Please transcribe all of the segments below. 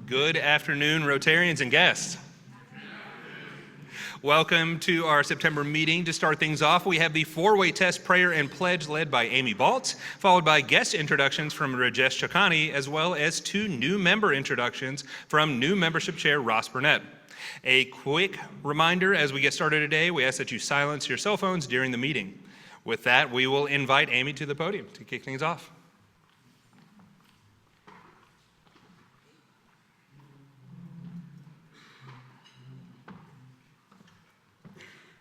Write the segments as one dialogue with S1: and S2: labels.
S1: Good afternoon, Rotarians and guests. Welcome to our September meeting. To start things off, we have the four-way test prayer and pledge led by Amy Baltz, followed by guest introductions from Rajesh Chakani, as well as two new member introductions from new membership chair Ross Burnett. A quick reminder as we get started today, we ask that you silence your cell phones during the meeting. With that, we will invite Amy to the podium to kick things off.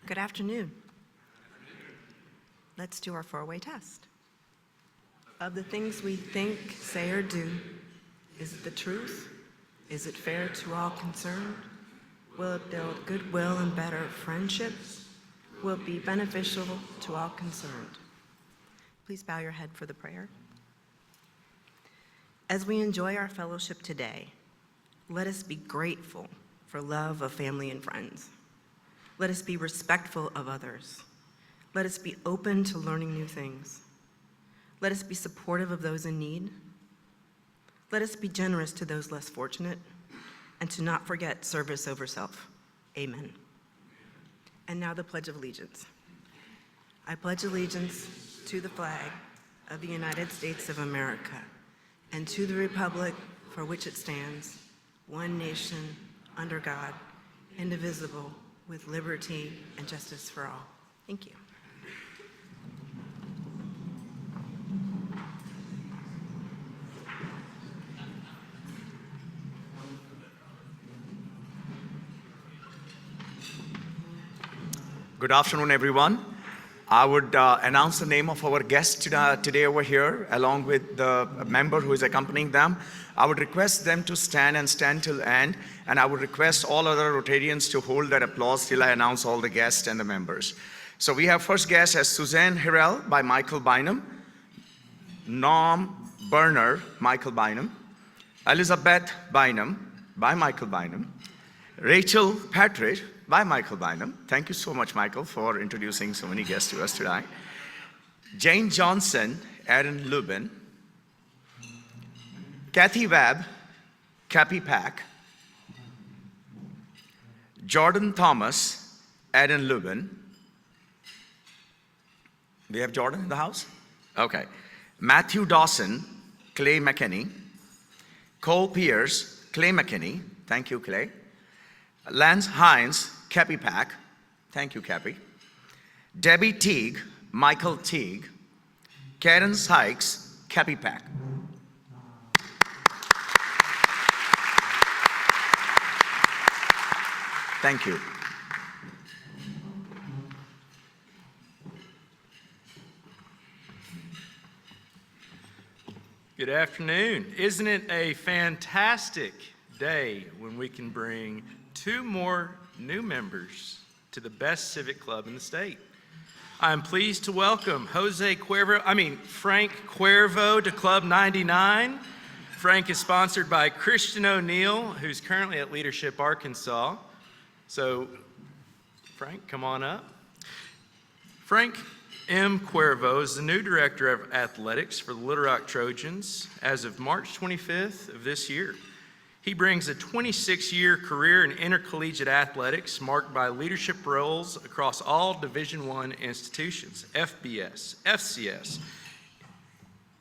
S2: Good afternoon. Let's do our four-way test. Of the things we think, say, or do, is it the truth? Is it fair to all concerned? Will it build goodwill and better friendships? Will it be beneficial to all concerned? Please bow your head for the prayer. As we enjoy our fellowship today, let us be grateful for love of family and friends. Let us be respectful of others. Let us be open to learning new things. Let us be supportive of those in need. Let us be generous to those less fortunate, and to not forget service over self. Amen. And now the Pledge of Allegiance. I pledge allegiance to the flag of the United States of America and to the republic for which it stands, one nation, under God, indivisible, with liberty and justice for all. Thank you.
S3: Good afternoon, everyone. I would announce the name of our guest today over here, along with the member who is accompanying them. I would request them to stand till end, and I would request all other Rotarians to hold that applause till I announce all the guests and the members. So we have first guest as Suzanne Hirel by Michael Bynum, Norm Berner, Michael Bynum, Elizabeth Bynum by Michael Bynum, Rachel Patridge by Michael Bynum. Thank you so much, Michael, for introducing so many guests to us today. Jane Johnson, Aaron Lubin, Kathy Webb, Cappy Pack, Jordan Thomas, Aaron Lubin. Do you have Jordan in the house? Okay. Matthew Dawson, Clay McKinney, Cole Pierce, Clay McKinney. Thank you, Clay. Lance Hines, Cappy Pack. Thank you, Cappy. Debbie Teague, Michael Teague. Karen Sykes, Cappy Pack. Thank you.
S4: Good afternoon. Isn't it a fantastic day when we can bring two more new members to the best civic club in the state? I'm pleased to welcome Frank Cuervo to Club 99. Frank is sponsored by Christian O'Neill, who's currently at Leadership Arkansas. So, Frank, come on up. Frank M. Cuervo is the new Director of Athletics for the Little Rock Trojans as of March 25th of this year. He brings a 26-year career in intercollegiate athletics marked by leadership roles across all Division I institutions, FBS, FCS,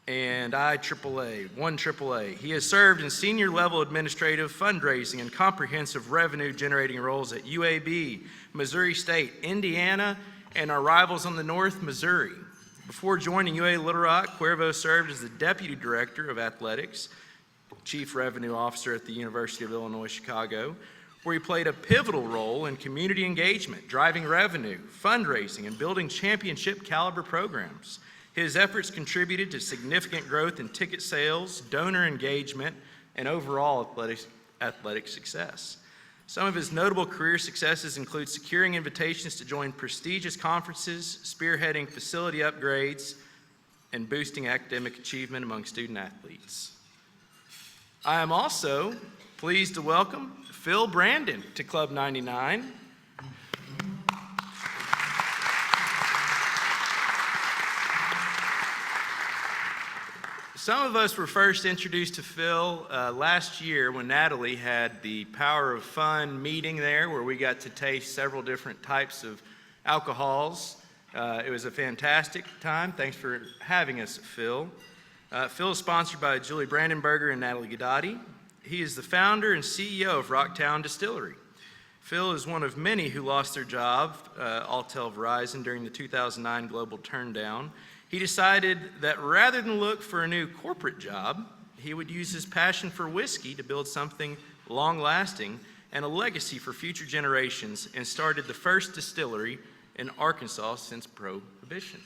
S4: and IAAA. He has served in senior level administrative, fundraising, and comprehensive revenue generating roles at UAB, Missouri State, Indiana, and our rivals on the north, Missouri. Before joining UA Little Rock, Cuervo served as the Deputy Director of Athletics, Chief Revenue Officer at the University of Illinois, Chicago, where he played a pivotal role in community engagement, driving revenue, fundraising, and building championship caliber programs. His efforts contributed to significant growth in ticket sales, donor engagement, and overall athletic success. Some of his notable career successes include securing invitations to join prestigious conferences, spearheading facility upgrades, and boosting academic achievement among student athletes. I am also pleased to welcome Phil Brandon to Club 99. Some of us were first introduced to Phil last year when Natalie had the Power of Fun meeting there, where we got to taste several different types of alcohols. It was a fantastic time. Thanks for having us, Phil. Phil is sponsored by Julie Brandenberger and Natalie Godotti. He is the founder and CEO of Rocktown Distillery. Phil is one of many who lost their job, Altel Verizon, during the 2009 global turndown. He decided that rather than look for a new corporate job, he would use his passion for whiskey to build something long-lasting and a legacy for future generations, and started the first distillery in Arkansas since Prohibition.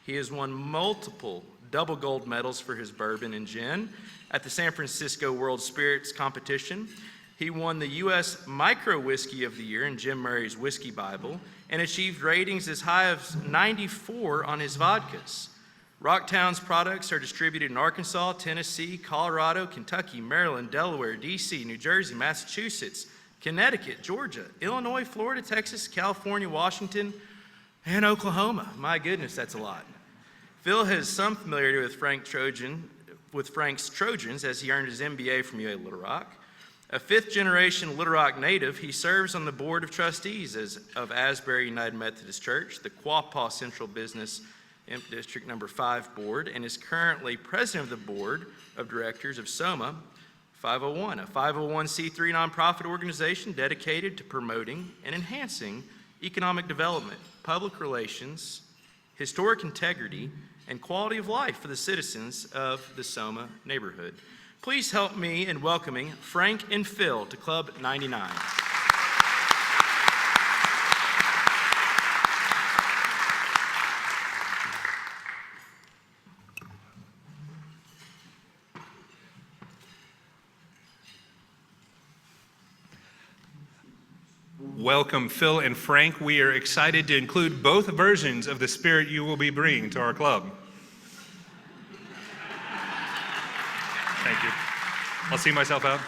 S4: He has won multiple double gold medals for his bourbon and gin at the San Francisco World Spirits Competition. He won the U.S. Micro Whiskey of the Year in Jim Murray's Whiskey Bible and achieved ratings as high as 94 on his vodkas. Rocktown's products are distributed in Arkansas, Tennessee, Colorado, Kentucky, Maryland, Delaware, D.C., New Jersey, Massachusetts, Connecticut, Georgia, Illinois, Florida, Texas, California, Washington, and Oklahoma. My goodness, that's a lot. Phil has some familiarity with Frank's Trojans, as he earned his MBA from UA Little Rock. A fifth-generation Little Rock native, he serves on the board of trustees of Asbury United Methodist Church, the Quapaw Central Business District Number 5 Board, and is currently president of the board of directors of SOMA 501, a 501c3 nonprofit organization dedicated to promoting and enhancing economic development, public relations, historic integrity, and quality of life for the citizens of the SOMA neighborhood. Please help me in welcoming Frank and Phil to Club 99.
S1: Welcome, Phil and Frank. We are excited to include both versions of the spirit you will be bringing to our club. Thank you. I'll see myself out.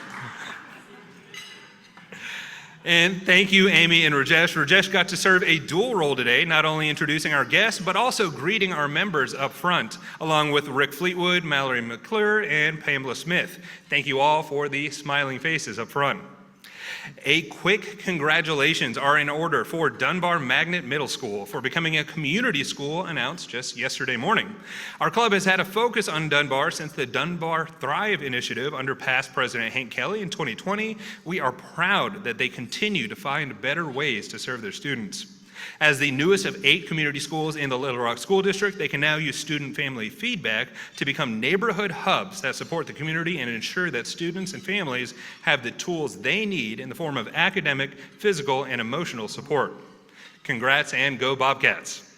S1: And thank you, Amy and Rajesh. Rajesh got to serve a dual role today, not only introducing our guests, but also greeting our members up front, along with Rick Fleetwood, Mallory McClure, and Pamela Smith. Thank you all for the smiling faces up front. A quick congratulations are in order for Dunbar Magnet Middle School for becoming a community school, announced just yesterday morning. Our club has had a focus on Dunbar since the Dunbar Thrive initiative under past President Hank Kelly in 2020. We are proud that they continue to find better ways to serve their students. As the newest of 8 community schools in the Little Rock School District, they can now use student family feedback to become neighborhood hubs that support the community and ensure that students and families have the tools they need in the form of academic, physical, and emotional support. Congrats and go Bobcats.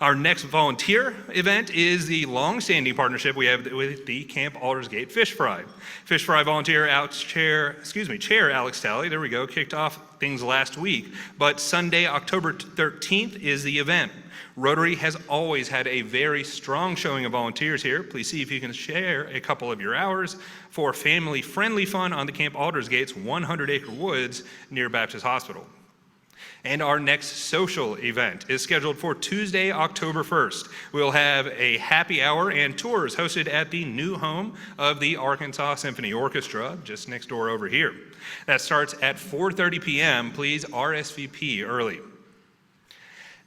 S1: Our next volunteer event is the long-standing partnership we have with the Camp Aldersgate Fish Fry. Fish Fry volunteer Chair Alex Talley, there we go, kicked off things last week, but Sunday, October 13th is the event. Rotary has always had a very strong showing of volunteers here. Please see if you can share a couple of your hours for family-friendly fun on the Camp Aldersgate's 100-acre woods near Baptist Hospital. And our next social event is scheduled for Tuesday, October 1st. We'll have a happy hour and tours hosted at the new home of the Arkansas Symphony Orchestra, just next door over here. That starts at 4:30 p.m. Please RSVP early.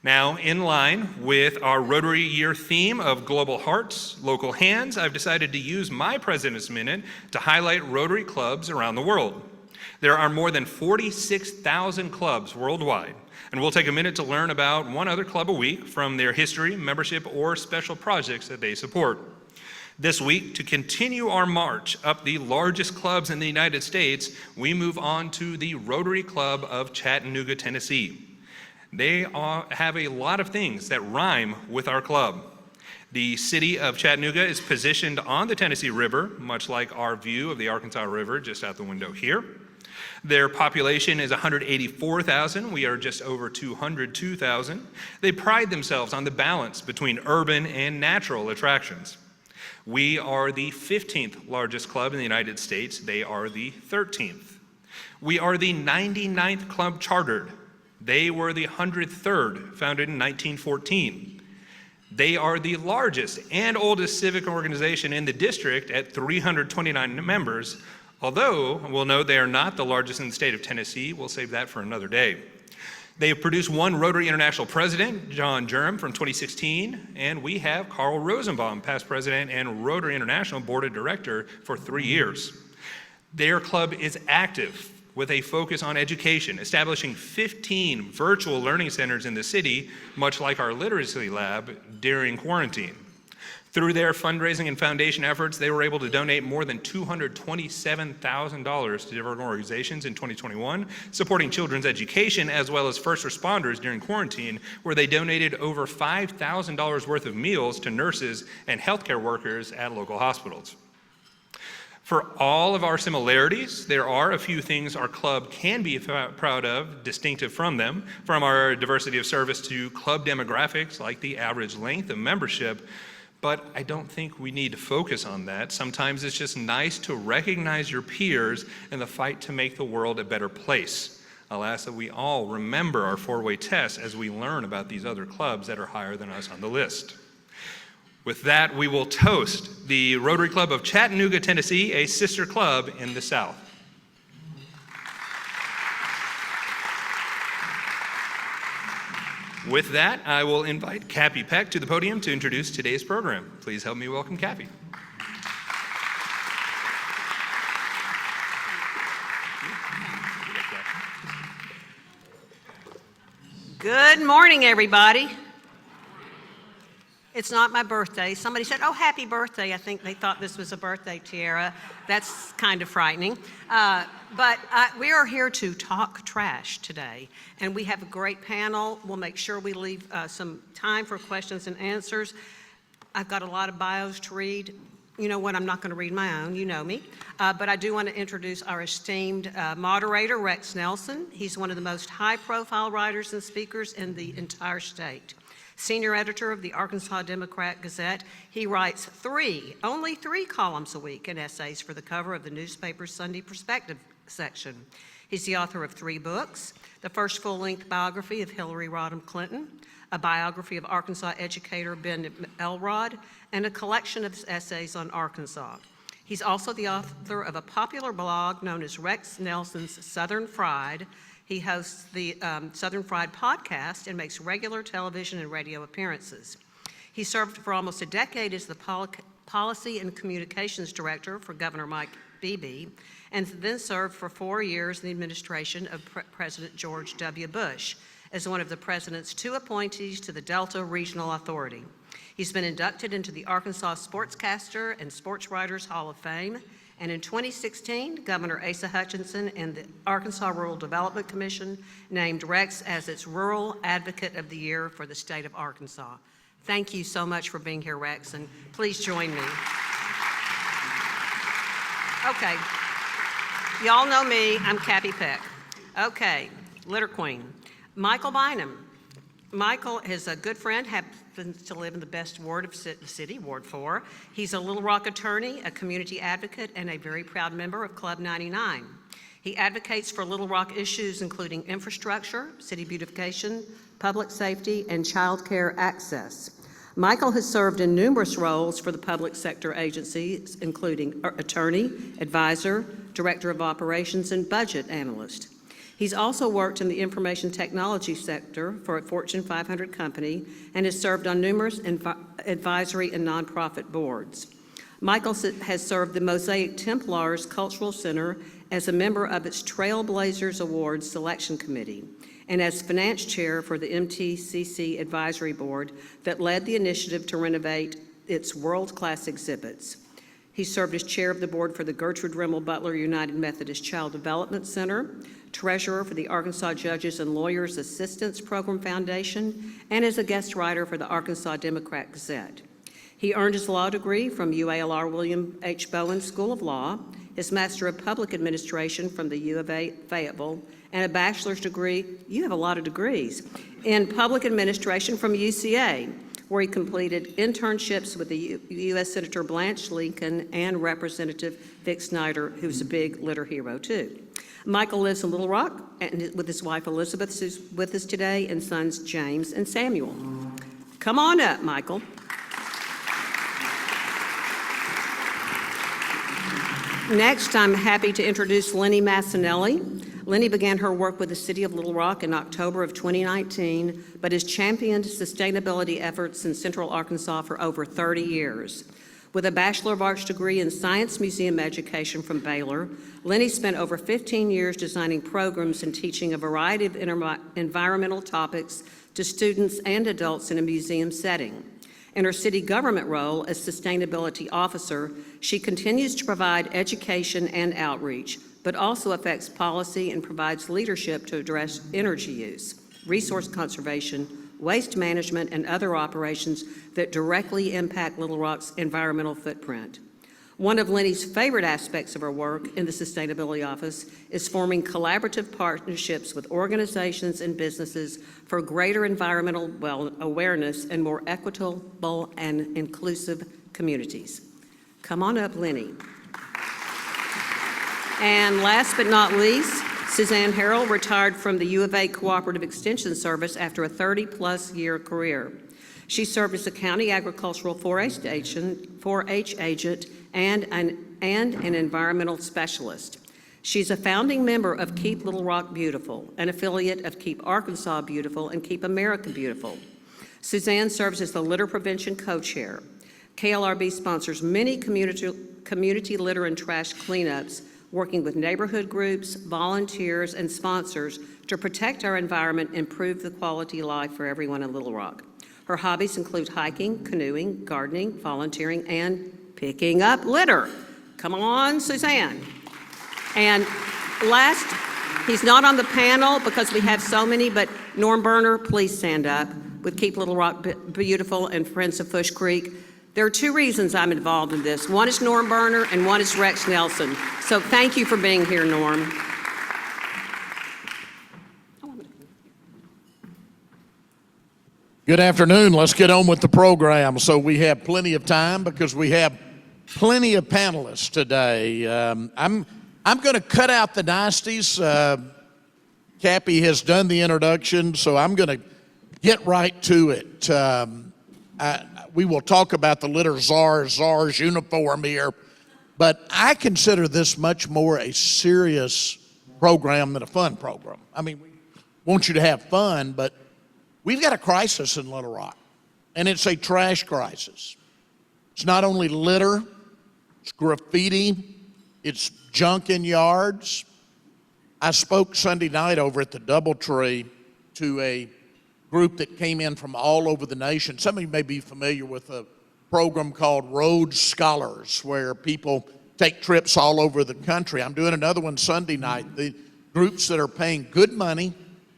S1: Now, in line with our Rotary Year theme of Global Hearts, Local Hands, I've decided to use my President's Minute to highlight Rotary clubs around the world. There are more than 46,000 clubs worldwide, and we'll take a minute to learn about one other club a week from their history, membership, or special projects that they support. This week, to continue our march up the largest clubs in the United States, we move on to the Rotary Club of Chattanooga, Tennessee. They have a lot of things that rhyme with our club. The city of Chattanooga is positioned on the Tennessee River, much like our view of the Arkansas River just out the window here. Their population is 184,000. We are just over 202,000. They pride themselves on the balance between urban and natural attractions. We are the 15th largest club in the United States. They are the 13th. We are the 99th club chartered. They were the 103rd, founded in 1914. They are the largest and oldest civic organization in the district at 329 members, although we'll note they are not the largest in the state of Tennessee. We'll save that for another day. They have produced one Rotary International president, John Jerem, from 2016, and we have Carl Rosenbaum, past president and Rotary International board of director for 3 years. Their club is active with a focus on education, establishing 15 virtual learning centers in the city, much like our literacy lab during quarantine. Through their fundraising and foundation efforts, they were able to donate more than $227,000 to different organizations in 2021, supporting children's education as well as first responders during quarantine, where they donated over $5,000 worth of meals to nurses and healthcare workers at local hospitals. For all of our similarities, there are a few things our club can be proud of, distinctive from them, from our diversity of service to club demographics like the average length of membership. But I don't think we need to focus on that. Sometimes it's just nice to recognize your peers in the fight to make the world a better place. I'll ask that we all remember our four-way test as we learn about these other clubs that are higher than us on the list. With that, we will toast the Rotary Club of Chattanooga, Tennessee, a sister club in the South. With that, I will invite Cappy Peck to the podium to introduce today's program. Please help me welcome Cappy.
S5: Good morning, everybody. It's not my birthday. Somebody said, "Oh, happy birthday." I think they thought this was a birthday tiara. That's kind of frightening. But we are here to talk trash today, and we have a great panel. We'll make sure we leave some time for questions and answers. I've got a lot of bios to read. You know what? I'm not going to read my own. You know me. But I do want to introduce our esteemed moderator, Rex Nelson. He's one of the most high-profile writers and speakers in the entire state. Senior editor of the Arkansas Democrat-Gazette, he writes only three columns a week and essays for the cover of the newspaper's Sunday Perspective section. He's the author of 3 books, the first full-length biography of Hillary Rodham Clinton, a biography of Arkansas educator Ben Elrod, and a collection of essays on Arkansas. He's also the author of a popular blog known as Rex Nelson's Southern Fried. He hosts the Southern Fried podcast and makes regular television and radio appearances. He served for almost a decade as the Policy and Communications Director for Governor Mike Beebe, and then served for 4 years in the administration of President George W. Bush as one of the president's 2 appointees to the Delta Regional Authority. He's been inducted into the Arkansas Sportscaster and Sports Writers Hall of Fame, and in 2016, Governor Asa Hutchinson and the Arkansas Rural Development Commission named Rex as its Rural Advocate of the Year for the state of Arkansas. Thank you so much for being here, Rex, and please join me. Okay, y'all know me, I'm Cappy Peck. Okay, Litter Queen. Michael Bynum. Michael is a good friend, happens to live in the best ward of the city, Ward 4. He's a Little Rock attorney, a community advocate, and a very proud member of Club 99. He advocates for Little Rock issues including infrastructure, city beautification, public safety, and child care access. Michael has served in numerous roles for the public sector agencies, including attorney, advisor, director of operations, and budget analyst. He's also worked in the information technology sector for a Fortune 500 company and has served on numerous advisory and nonprofit boards. Michael has served the Mosaic Templars Cultural Center as a member of its Trailblazers Awards Selection Committee and as finance chair for the MTCC Advisory Board that led the initiative to renovate its world-class exhibits. He served as chair of the board for the Gertrude Rimmel Butler United Methodist Child Development Center, treasurer for the Arkansas Judges and Lawyers Assistance Program Foundation, and as a guest writer for the Arkansas Democrat-Gazette. He earned his law degree from UALR William H. Bowen School of Law, his Master of Public Administration from the U of A Fayetteville, and a bachelor's degree, you have a lot of degrees, in Public Administration from UCA, where he completed internships with the U.S. Senator Blanche Lincoln and Representative Vic Snyder, who's a big litter hero too. Michael lives in Little Rock and with his wife Elizabeth, who's with us today, and sons James and Samuel. Come on up, Michael. Next, I'm happy to introduce Lenny Massinelli. Lenny began her work with the City of Little Rock in October of 2019, but has championed sustainability efforts in Central Arkansas for over 30 years. With a Bachelor of Arts degree in Science Museum Education from Baylor, Lenny spent over 15 years designing programs and teaching a variety of environmental topics to students and adults in a museum setting. In her city government role as sustainability officer, she continues to provide education and outreach, but also affects policy and provides leadership to address energy use, resource conservation, waste management, and other operations that directly impact Little Rock's environmental footprint. One of Lenny's favorite aspects of her work in the Sustainability Office is forming collaborative partnerships with organizations and businesses for greater environmental awareness and more equitable and inclusive communities. Come on up, Lenny. And last but not least, Suzanne Harrell retired from the U of A Cooperative Extension Service after a 30-plus year career. She served as a county agricultural 4-H agent and an environmental specialist. She's a founding member of Keep Little Rock Beautiful, an affiliate of Keep Arkansas Beautiful and Keep America Beautiful. Suzanne serves as the litter prevention co-chair. KLRB sponsors many community litter and trash cleanups, working with neighborhood groups, volunteers, and sponsors to protect our environment and improve the quality of life for everyone in Little Rock. Her hobbies include hiking, canoeing, gardening, volunteering, and picking up litter. Come on, Suzanne. And last, he's not on the panel because we have so many, but Norm Berner, please stand up, with Keep Little Rock Beautiful and Friends of Fush Creek. There are two reasons I'm involved in this. One is Norm Berner and one is Rex Nelson. So thank you for being here, Norm.
S6: Good afternoon. Let's get on with the program. So we have plenty of time because we have plenty of panelists today. I'm going to cut out the niceties. Cappy has done the introduction, so I'm going to get right to it. We will talk about the litter czar's uniform here, but I consider this much more a serious program than a fun program. I mean, we want you to have fun, but we've got a crisis in Little Rock, and it's a trash crisis. It's not only litter, it's graffiti, it's junk in yards. I spoke Sunday night over at the Doubletree to a group that came in from all over the nation. Some of you may be familiar with a program called Road Scholars, where people take trips all over the country. I'm doing another one Sunday night. The groups that are paying good money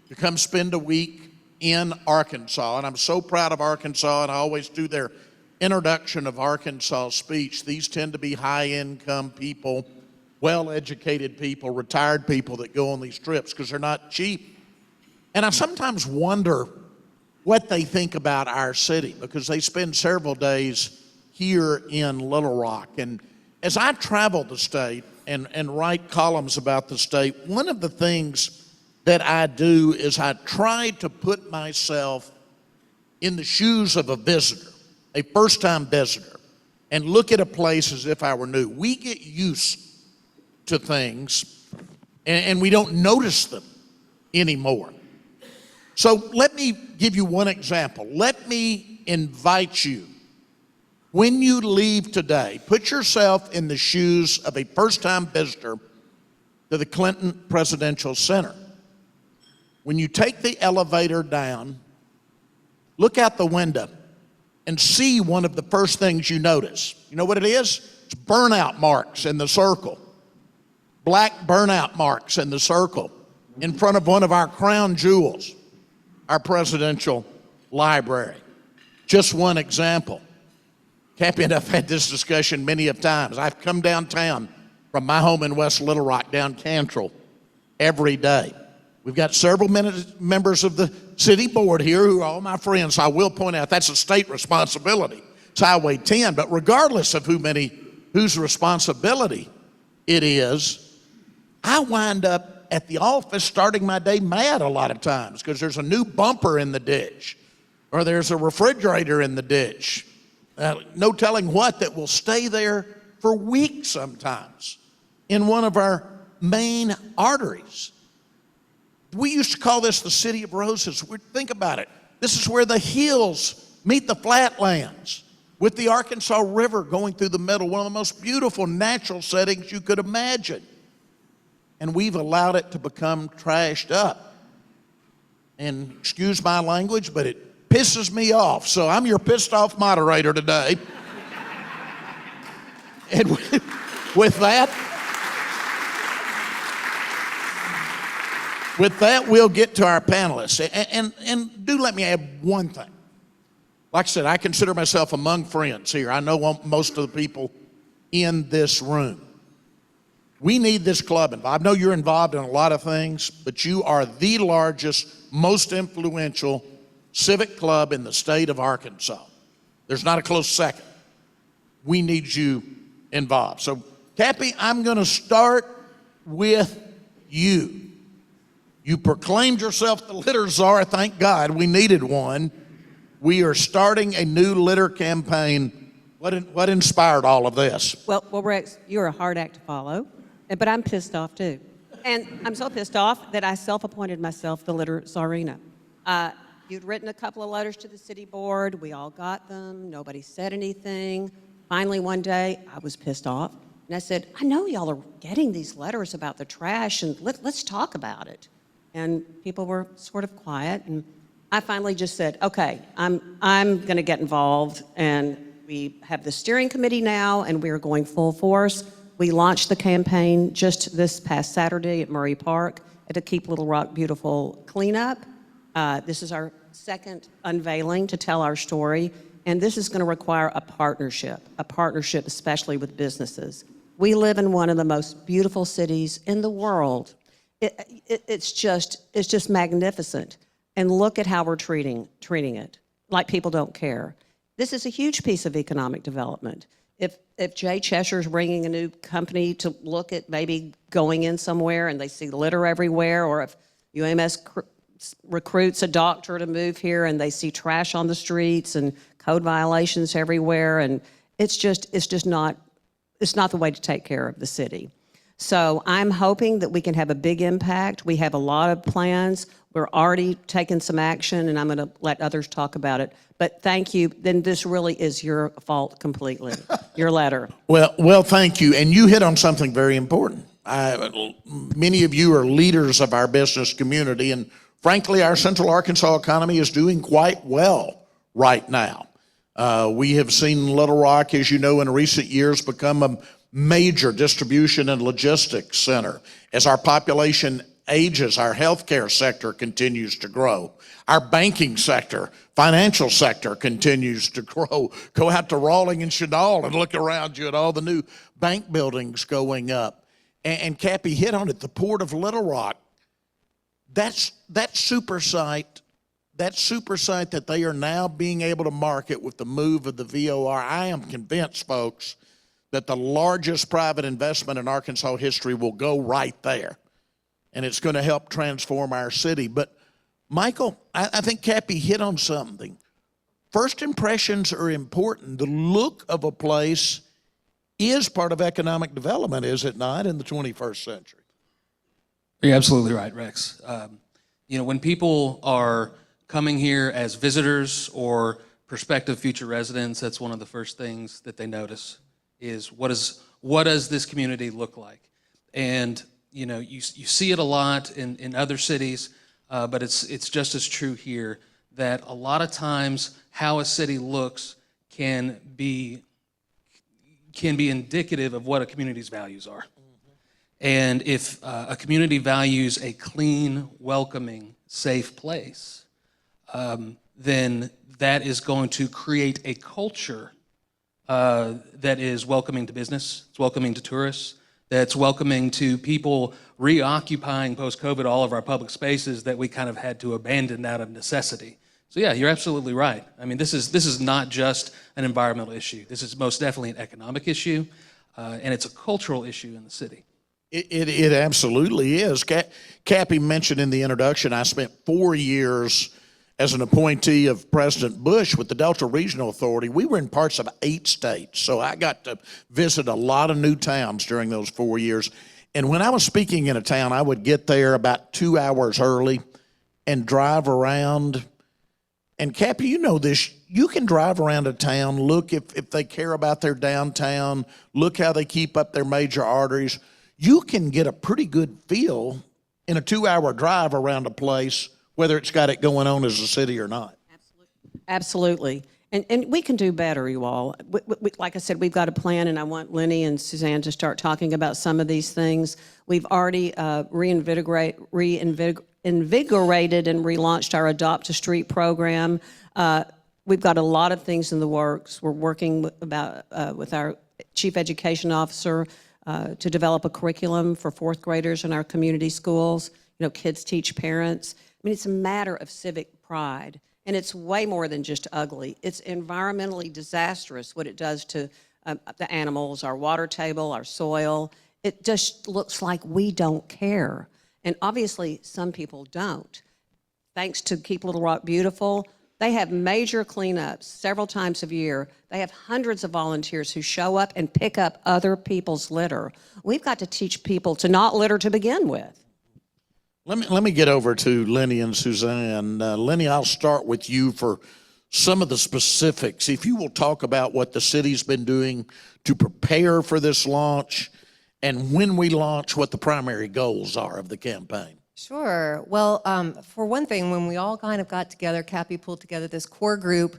S6: to come spend a week in Arkansas, and I'm so proud of Arkansas, and I always do their introduction of Arkansas speech. These tend to be high-income people, well-educated people, retired people that go on these trips because they're not cheap. And I sometimes wonder what they think about our city because they spend several days here in Little Rock. And as I travel the state and write columns about the state, one of the things that I do is I try to put myself in the shoes of a visitor, a first-time visitor, and look at a place as if I were new. We get used to things and we don't notice them anymore. So let me give you one example. Let me invite you, when you leave today, put yourself in the shoes of a first-time visitor to the Clinton Presidential Center. When you take the elevator down, look out the window and see one of the first things you notice. You know what it is? It's burnout marks in the circle. Black burnout marks in the circle in front of one of our crown jewels, our presidential library. Just one example. Cappy and I've had this discussion many of times. I've come downtown from my home in West Little Rock down Cantrell every day. We've got several members of the city board here who are all my friends. So I will point out that's a state responsibility. It's Highway 10, but regardless of whose responsibility it is, I wind up at the office starting my day mad a lot of times because there's a new bumper in the ditch. or there's a refrigerator in the ditch. No telling what that will stay there for weeks sometimes in one of our main arteries. We used to call this the City of Roses. Think about it. This is where the hills meet the flatlands, with the Arkansas River going through the middle, one of the most beautiful natural settings you could imagine. And we've allowed it to become trashed up. And excuse my language, but it pisses me off. So I'm your pissed off moderator today. And with that, we'll get to our panelists. And do let me add one thing. Like I said, I consider myself among friends here. I know most of the people in this room. We need this club involved. I know you're involved in a lot of things, but you are the largest, most influential civic club in the state of Arkansas. There's not a close second. We need you involved. So, Cappy, I'm going to start with you. You proclaimed yourself the litter czar. Thank God we needed one. We are starting a new litter campaign. What inspired all of this?
S5: Well, Rex, you're a hard act to follow, but I'm pissed off too. And I'm so pissed off that I self-appointed myself the litter czarina. You'd written a couple of letters to the city board. We all got them. Nobody said anything. Finally, one day, I was pissed off. And I said, I know y'all are getting these letters about the trash, and let's talk about it. And people were sort of quiet, and I finally just said, okay, I'm going to get involved, and we have the steering committee now, and we are going full force. We launched the campaign just this past Saturday at Murray Park at a Keep Little Rock Beautiful cleanup. This is our second unveiling to tell our story, and this is going to require a partnership especially with businesses. We live in one of the most beautiful cities in the world. It's just magnificent. And look at how we're treating it, like people don't care. This is a huge piece of economic development. If Jay Cheshire's bringing a new company to look at maybe going in somewhere and they see litter everywhere, or if UMS recruits a doctor to move here and they see trash on the streets and code violations everywhere, and it's just not the way to take care of the city. So I'm hoping that we can have a big impact. We have a lot of plans. We're already taking some action, and I'm going to let others talk about it. But thank you. Then this really is your fault completely, your letter.
S6: Well, thank you. And you hit on something very important. Many of you are leaders of our business community, and frankly, our Central Arkansas economy is doing quite well right now. We have seen Little Rock, as you know, in recent years become a major distribution and logistics center. As our population ages, our healthcare sector continues to grow. Our banking sector, financial sector continues to grow. Go out to Rawling and Chenal and look around you at all the new bank buildings going up. And Cappy hit on it, the Port of Little Rock. That super site that they are now being able to market with the move of the VOR, I am convinced, folks, that the largest private investment in Arkansas history will go right there. And it's going to help transform our city. But Michael, I think Cappy hit on something. First impressions are important. The look of a place is part of economic development, is it not, in the 21st century?
S7: You're absolutely right, Rex. When people are coming here as visitors or prospective future residents, that's one of the first things that they notice is what does this community look like? And you see it a lot in other cities, but it's just as true here that a lot of times how a city looks can be indicative of what a community's values are. And if a community values a clean, welcoming, safe place, then that is going to create a culture that is welcoming to business, it's welcoming to tourists, that's welcoming to people reoccupying post-COVID all of our public spaces that we kind of had to abandon out of necessity. So yeah, you're absolutely right. I mean, this is not just an environmental issue. This is most definitely an economic issue, and it's a cultural issue in the city.
S6: It absolutely is. Cappy mentioned in the introduction, I spent 4 years as an appointee of President Bush with the Delta Regional Authority, we were in parts of 8 states. So I got to visit a lot of new towns during those 4 years. And when I was speaking in a town, I would get there about 2 hours early and drive around. And Cappy, you know this, you can drive around a town, look if they care about their downtown, look how they keep up their major arteries. You can get a pretty good feel in a 2-hour drive around a place, whether it's got it going on as a city or not.
S5: Absolutely. And we can do better, you all. Like I said, we've got a plan, and I want Lenny and Suzanne to start talking about some of these things. We've already reinvigorated and relaunched our Adopt a Street program. We've got a lot of things in the works. We're working with our Chief Education Officer to develop a curriculum for 4th graders in our community schools. You know, kids teach parents. I mean, it's a matter of civic pride. And it's way more than just ugly. It's environmentally disastrous what it does to the animals, our water table, our soil. It just looks like we don't care. And obviously, some people don't. Thanks to Keep Little Rock Beautiful, they have major cleanups several times a year. They have hundreds of volunteers who show up and pick up other people's litter. We've got to teach people to not litter to begin with.
S6: Let me get over to Lenny and Suzanne. Lenny, I'll start with you for some of the specifics. If you will talk about what the city's been doing to prepare for this launch, and when we launch, what the primary goals are of the campaign.
S8: Sure. Well, for one thing, when we all kind of got together, Cappy pulled together this core group,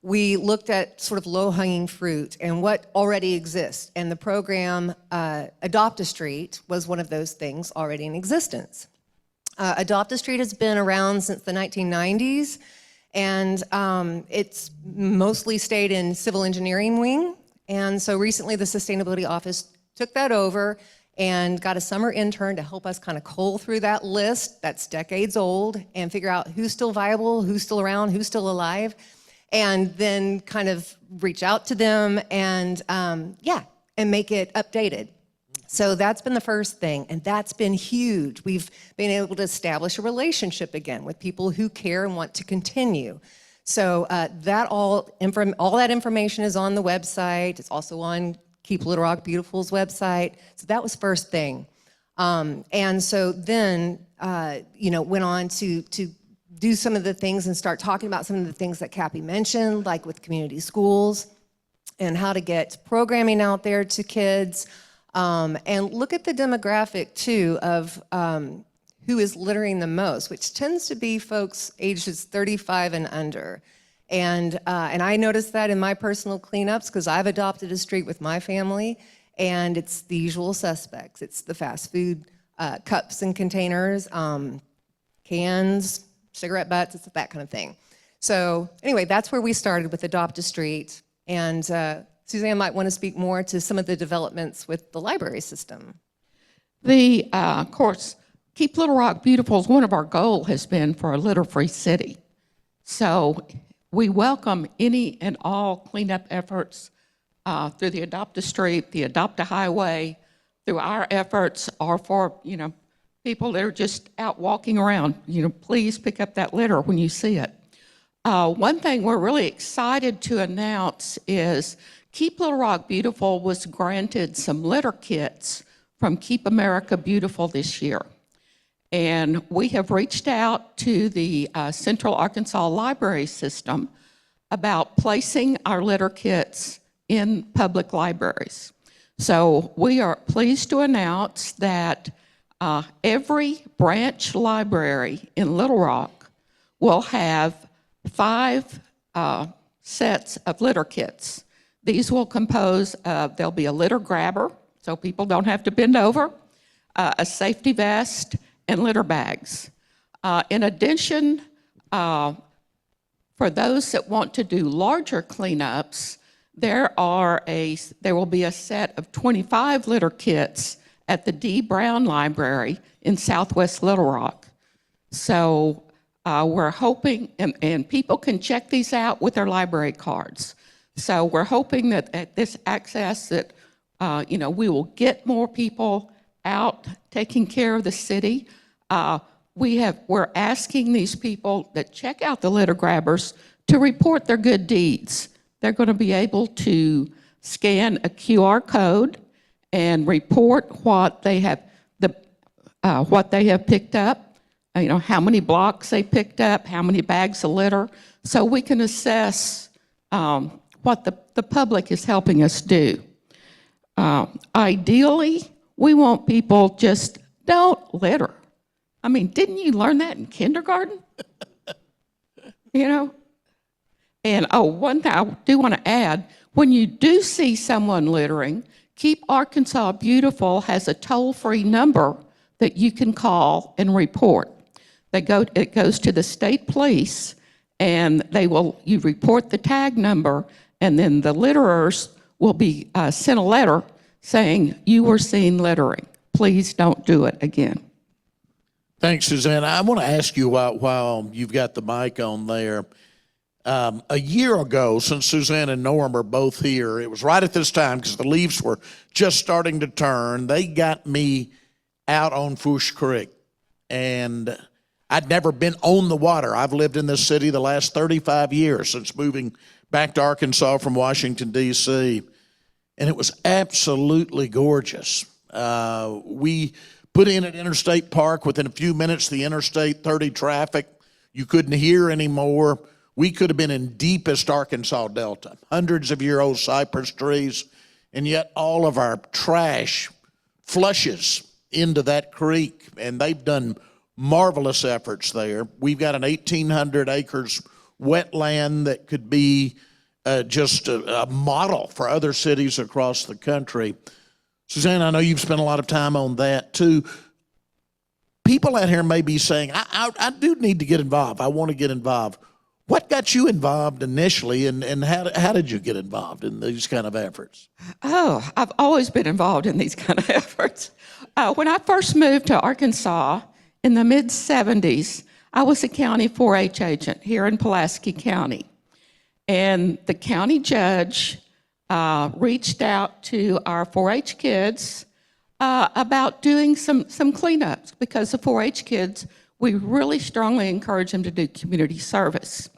S8: we looked at sort of low-hanging fruit and what already exists. And the program Adopt a Street was one of those things already in existence. Adopt a Street has been around since the 1990s, and it's mostly stayed in civil engineering wing. And so recently the Sustainability Office took that over and got a summer intern to help us kind of cull through that list that's decades old and figure out who's still viable, who's still around, who's still alive, and then kind of reach out to them and, and make it updated. So that's been the first thing, and that's been huge. We've been able to establish a relationship again with people who care and want to continue. So all that information is on the website. It's also on Keep Little Rock Beautiful's website. So that was first thing. And so then, went on to do some of the things and start talking about some of the things that Cappy mentioned, like with community schools and how to get programming out there to kids. And look at the demographic, too, of who is littering the most, which tends to be folks ages 35 and under. And I noticed that in my personal cleanups because I've adopted a street with my family, and it's the usual suspects. It's the fast food cups and containers, cans, cigarette butts, it's that kind of thing. So anyway, that's where we started with Adopt a Street. And Suzanne might want to speak more to some of the developments with the library system.
S9: Of course, Keep Little Rock Beautiful is one of our goals has been for a litter-free city. So we welcome any and all cleanup efforts through the Adopt a Street, the Adopt a Highway, through our efforts, or for, people that are just out walking around. Please pick up that litter when you see it. One thing we're really excited to announce is Keep Little Rock Beautiful was granted some litter kits from Keep America Beautiful this year. And we have reached out to the Central Arkansas Library System about placing our litter kits in public libraries. So we are pleased to announce that every branch library in Little Rock will have 5 sets of litter kits. These will compose there'll be a litter grabber, so people don't have to bend over, a safety vest, and litter bags. In addition, for those that want to do larger cleanups, there will be a set of 25 litter kits at the D. Brown Library in Southwest Little Rock. So we're hoping, and people can check these out with their library cards. So we're hoping that at this access that, we will get more people out taking care of the city. we're asking these people that check out the litter grabbers to report their good deeds. They're going to be able to scan a QR code and report what they have picked up, how many blocks they picked up, how many bags of litter, so we can assess what the public is helping us do. Ideally, we want people just don't litter. I mean, didn't you learn that in kindergarten? And one thing I do want to add, when you do see someone littering, Keep Arkansas Beautiful has a toll-free number that you can call and report. It goes to the state police, and you report the tag number, and then the litterers will be sent a letter saying, you were seen littering. Please don't do it again.
S6: Thanks, Suzanne. I want to ask you while you've got the mic on there. A year ago, since Suzanne and Norm are both here, it was right at this time because the leaves were just starting to turn. They got me out on Fush Creek, and I'd never been on the water. I've lived in this city the last 35 years since moving back to Arkansas from Washington, D.C., and it was absolutely gorgeous. We put in at Interstate Park. Within a few minutes, the Interstate 30 traffic, you couldn't hear anymore. We could have been in deepest Arkansas Delta, hundreds of year-old cypress trees, and yet all of our trash flushes into that creek, and they've done marvelous efforts there. We've got an 1,800 acres wetland that could be just a model for other cities across the country. Suzanne, I know you've spent a lot of time on that too. People out here may be saying, I do need to get involved. I want to get involved. What got you involved initially, and how did you get involved in these kind of efforts?
S9: Oh, I've always been involved in these kind of efforts. When I first moved to Arkansas in the mid-'70s, I was a county 4-H agent here in Pulaski County. And the county judge reached out to our 4-H kids about doing some cleanups, because the 4-H kids, we really strongly encourage them to do community service.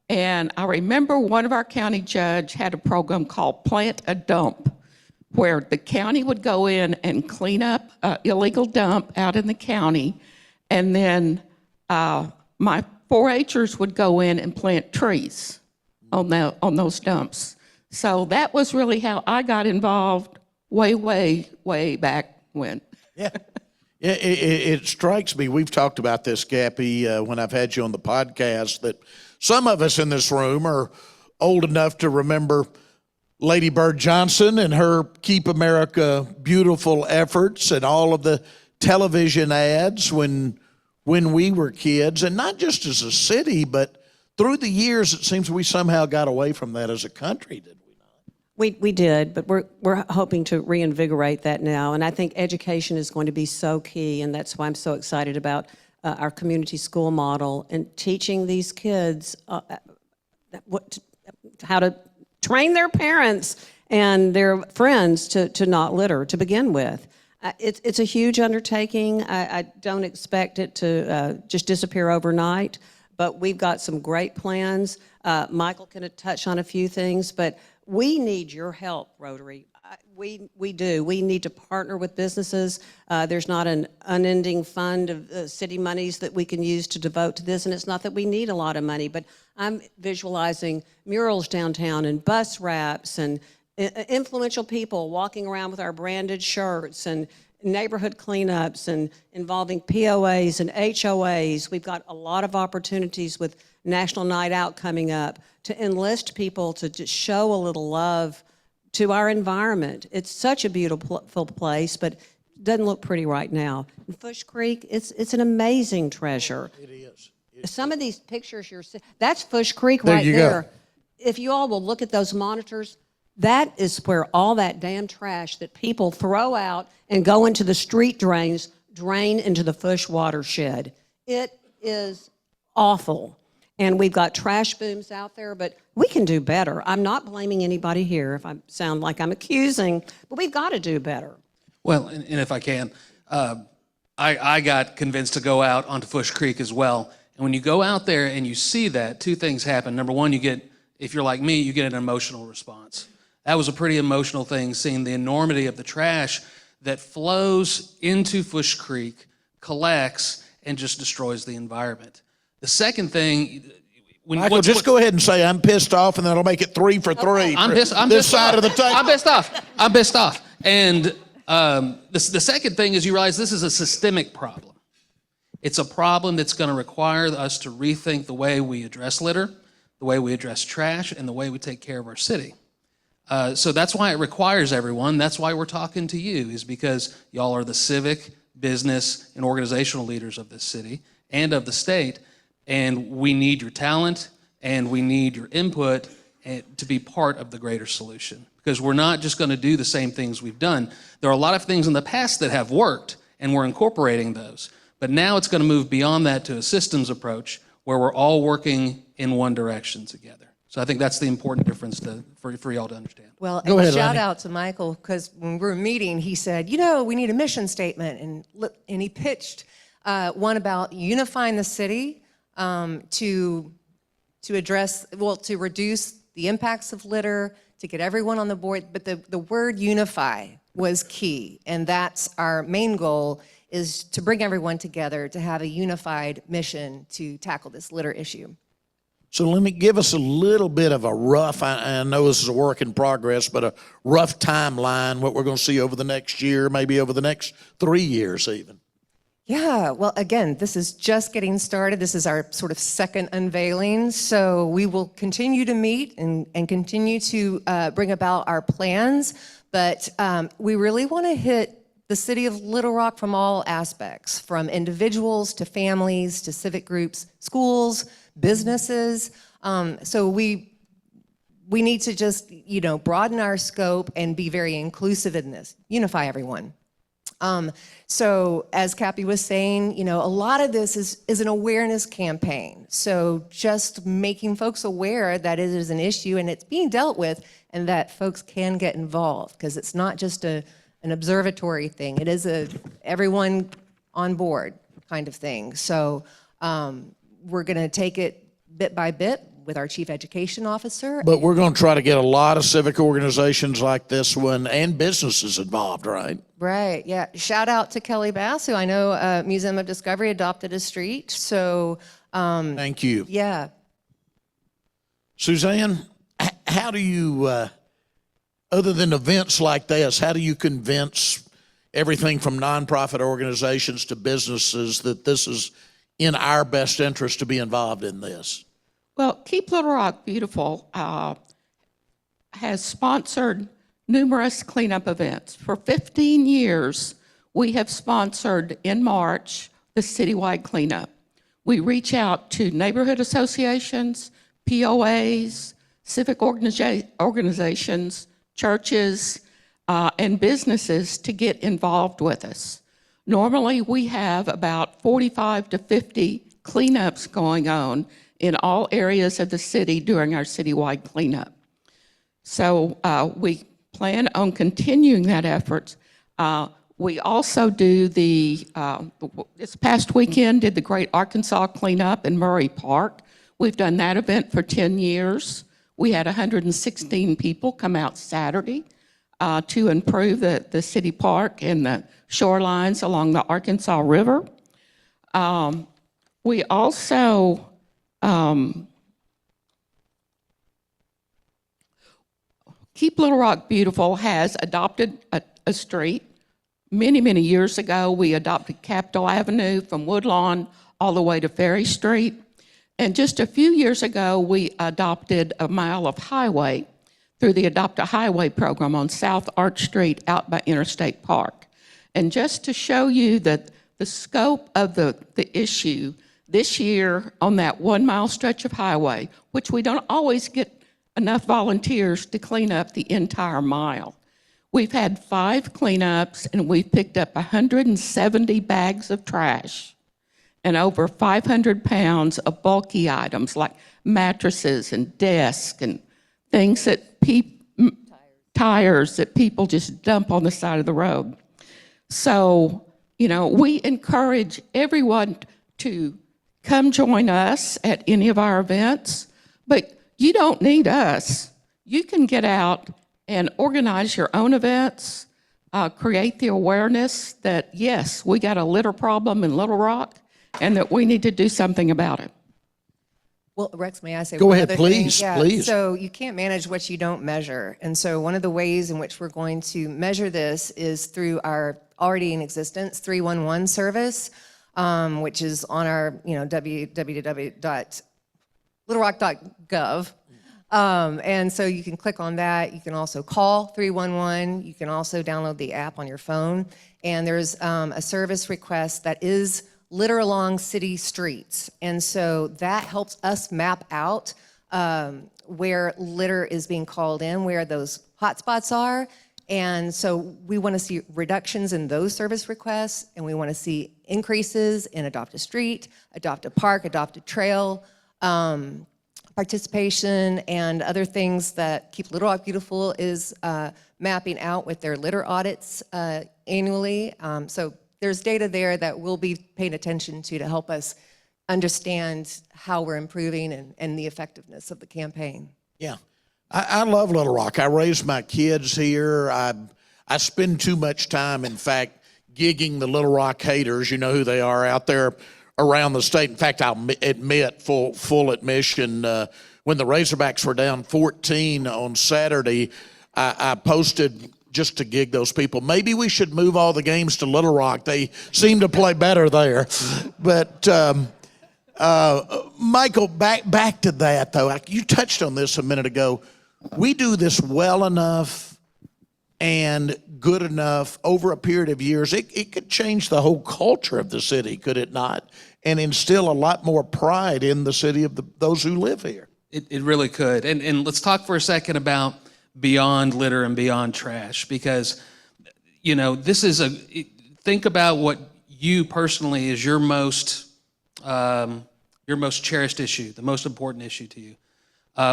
S9: And I remember one of our county judge had a program called Plant a Dump, where the county would go in and clean up an illegal dump out in the county, and then my 4-Hers would go in and plant trees on those dumps. So that was really how I got involved way back when.
S6: Yeah. It strikes me, we've talked about this, Gappy, when I've had you on the podcast, that some of us in this room are old enough to remember Lady Bird Johnson and her Keep America Beautiful efforts and all of the television ads when we were kids, and not just as a city, but through the years, it seems we somehow got away from that as a country, did we not?
S5: We did, but we're hoping to reinvigorate that now, and I think education is going to be so key, and that's why I'm so excited about our community school model and teaching these kids how to train their parents and their friends to not litter to begin with. It's a huge undertaking. I don't expect it to just disappear overnight, but we've got some great plans. Michael can touch on a few things, but we need your help, Rotary. We do. We need to partner with businesses. There's not an unending fund of city monies that we can use to devote to this, and it's not that we need a lot of money, but I'm visualizing murals downtown and bus wraps and influential people walking around with our branded shirts and neighborhood cleanups and involving POAs and HOAs. We've got a lot of opportunities with National Night Out coming up to enlist people to just show a little love to our environment. It's such a beautiful place, but it doesn't look pretty right now. In Fush Creek, it's an amazing treasure.
S6: It is.
S5: Some of these pictures you're seeing, that's Fush Creek
S6: There
S5: right
S6: you
S5: there.
S6: go.
S5: If you all will look at those monitors, that is where all that damn trash that people throw out and go into the street drains drain into the Fush watershed. It is awful. And we've got trash booms out there, but we can do better. I'm not blaming anybody here if I sound like I'm accusing, but we've got to do better.
S7: Well, and if I can, I got convinced to go out onto Fush Creek as well. And when you go out there and you see that, two things happen. Number one, you get, if you're like me, you get an emotional response. That was a pretty emotional thing, seeing the enormity of the trash that flows into Fush Creek, collects, and just destroys the environment. The second thing,
S6: Michael, just go ahead and say I'm pissed off, and that'll make it 3 for 3.
S7: I'm pissed
S6: side
S7: off.
S6: of the table.
S7: I'm pissed off. And the second thing is you realize this is a systemic problem. It's a problem that's going to require us to rethink the way we address litter, the way we address trash, and the way we take care of our city. So that's why it requires everyone. That's why we're talking to you, is because y'all are the civic, business, and organizational leaders of this city and of the state. And we need your talent and we need your input to be part of the greater solution. Because we're not just going to do the same things we've done. There are a lot of things in the past that have worked, and we're incorporating those. But now it's going to move beyond that to a systems approach where we're all working in one direction together. So I think that's the important difference for y'all to understand.
S8: Well,
S6: Go
S8: and
S6: ahead,
S8: shout
S6: Lonnie.
S8: out to Michael, because when we were meeting, he said, we need a mission statement. And he pitched one about unifying the city to address, to reduce the impacts of litter, to get everyone on the board. But the word unify was key. And that's our main goal, is to bring everyone together to have a unified mission to tackle this litter issue.
S6: So let me give us a little bit of a rough, I know this is a work in progress, but a rough timeline, what we're going to see over the next year, maybe over the next 3 years even.
S8: Yeah, well, again, this is just getting started. This is our sort of second unveiling. So we will continue to meet and continue to bring about our plans. But we really want to hit the city of Little Rock from all aspects, from individuals to families to civic groups, schools, businesses. So we need to just, broaden our scope and be very inclusive in this, unify everyone. So as Cappy was saying, a lot of this is an awareness campaign. So just making folks aware that it is an issue and it's being dealt with, and that folks can get involved, because it's not just an observatory thing. It is everyone on board kind of thing. So we're going to take it bit by bit with our chief education officer.
S6: But we're going to try to get a lot of civic organizations like this one and businesses involved, right?
S8: Right, yeah. Shout out to Kelly Bass, who I know Museum of Discovery adopted a street. So,
S6: Thank you.
S8: yeah.
S6: Suzanne, how do you, other than events like this, how do you convince everything from nonprofit organizations to businesses that this is in our best interest to be involved in this?
S9: Well, Keep Little Rock Beautiful has sponsored numerous cleanup events. For 15 years, we have sponsored in March the citywide cleanup. We reach out to neighborhood associations, POAs, civic organizations, churches, and businesses to get involved with us. Normally, we have about 45 to 50 cleanups going on in all areas of the city during our citywide cleanup. So we plan on continuing that effort. We also do this past weekend, did the Great Arkansas Cleanup in Murray Park. We've done that event for 10 years. We had 116 people come out Saturday to improve the city park and the shorelines along the Arkansas River. We also Keep Little Rock Beautiful has adopted a street. Many, many years ago, we adopted Capitol Avenue from Woodlawn all the way to Ferry Street. And just a few years ago, we adopted a mile of highway through the Adopt a Highway program on South Arch Street out by Interstate Park. And just to show you that the scope of the issue, this year on that 1 mile stretch of highway, which we don't always get enough volunteers to clean up the entire mile. We've had 5 cleanups and we've picked up 170 bags of trash and over 500 pounds of bulky items like mattresses and desks and things that tires that people just dump on the side of the road. So You know, we encourage everyone to come join us at any of our events, but you don't need us. You can get out and organize your own events, create the awareness that, yes, we got a litter problem in Little Rock and that we need to do something about it.
S8: Well, Rex, may I say
S6: Go
S8: one
S6: ahead,
S8: other thing?
S6: please,
S8: Yeah,
S6: please.
S8: So you can't manage what you don't measure. And so one of the ways in which we're going to measure this is through our already in existence 311 service, which is on our, www.littlerock.gov. And so you can click on that. You can also call 311. You can also download the app on your phone. And there's a service request that is litter along city streets. And so that helps us map out where litter is being called in, where those hotspots are. And so we want to see reductions in those service requests, and we want to see increases in adopt a street, adopt a park, adopt a trail, participation, and other things that Keep Little Rock Beautiful is mapping out with their litter audits annually. So there's data there that we'll be paying attention to help us understand how we're improving and the effectiveness of the campaign.
S6: Yeah. I love Little Rock. I raised my kids here. I spend too much time, in fact, gigging the Little Rock haters. You know who they are out there around the state. In fact, I'll admit, full admission, when the Razorbacks were down 14 on Saturday, I posted just to gig those people. Maybe we should move all the games to Little Rock. They seem to play better there. But Michael, back to that though. You touched on this a minute ago. We do this well enough and good enough over a period of years. It could change the whole culture of the city, could it not? And instill a lot more pride in the city of those who live here.
S7: It really could. And let's talk for a second about beyond litter and beyond trash, because, this is think about what you personally is your most cherished issue, the most important issue to you.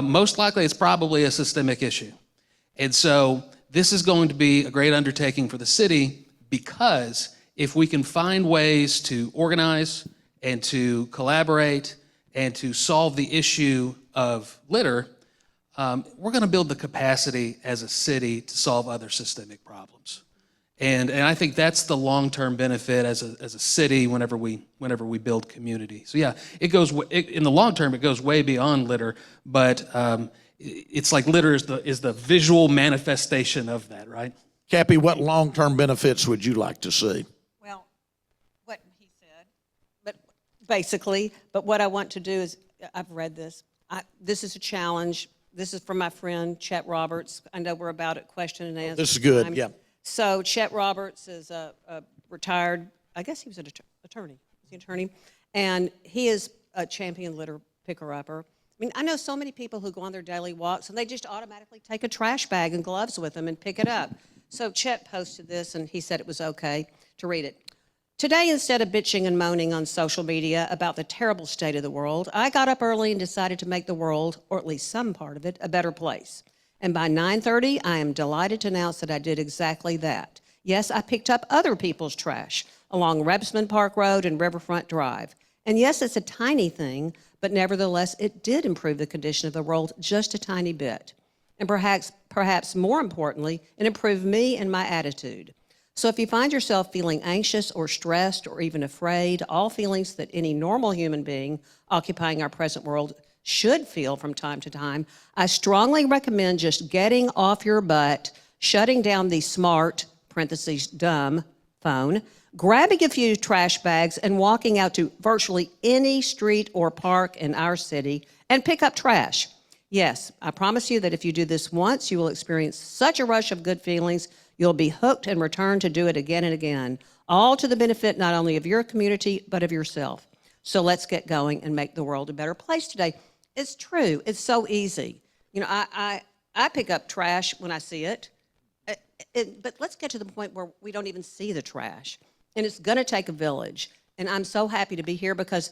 S7: Most likely it's probably a systemic issue. And so this is going to be a great undertaking for the city, because if we can find ways to organize and to collaborate and to solve the issue of litter, we're going to build the capacity as a city to solve other systemic problems. And I think that's the long-term benefit as a city whenever we build community. So yeah, in the long term, it goes way beyond litter, but it's like litter is the visual manifestation of that, right?
S6: Cappy, what long-term benefits would you like to see?
S5: Well, what he said, but what I want to do is, I've read this. This is a challenge. This is from my friend Chet Roberts. I know we're about at question and answer.
S6: This is good,
S5: time.
S6: yeah.
S5: So Chet Roberts is a retired, I guess he was an attorney. Is he an attorney? And he is a champion litter picker-upper. I mean, I know so many people who go on their daily walks and they just automatically take a trash bag and gloves with them and pick it up. So Chet posted this and he said it was okay to read it. Today, instead of bitching and moaning on social media about the terrible state of the world, I got up early and decided to make the world, or at least some part of it, a better place. And by 9:30, I am delighted to announce that I did exactly that. Yes, I picked up other people's trash along Rebsman Park Road and Riverfront Drive. And yes, it's a tiny thing, but nevertheless, it did improve the condition of the world just a tiny bit. And perhaps more importantly, it improved me and my attitude. So if you find yourself feeling anxious or stressed or even afraid, all feelings that any normal human being occupying our present world should feel from time to time, I strongly recommend just getting off your butt, shutting down the smart, parentheses, dumb, phone, grabbing a few trash bags and walking out to virtually any street or park in our city and pick up trash. Yes, I promise you that if you do this once, you will experience such a rush of good feelings, you'll be hooked and return to do it again and again, all to the benefit not only of your community, but of yourself. So let's get going and make the world a better place today. It's true. It's so easy. I pick up trash when I see it, but let's get to the point where we don't even see the trash. And it's going to take a village. And I'm so happy to be here because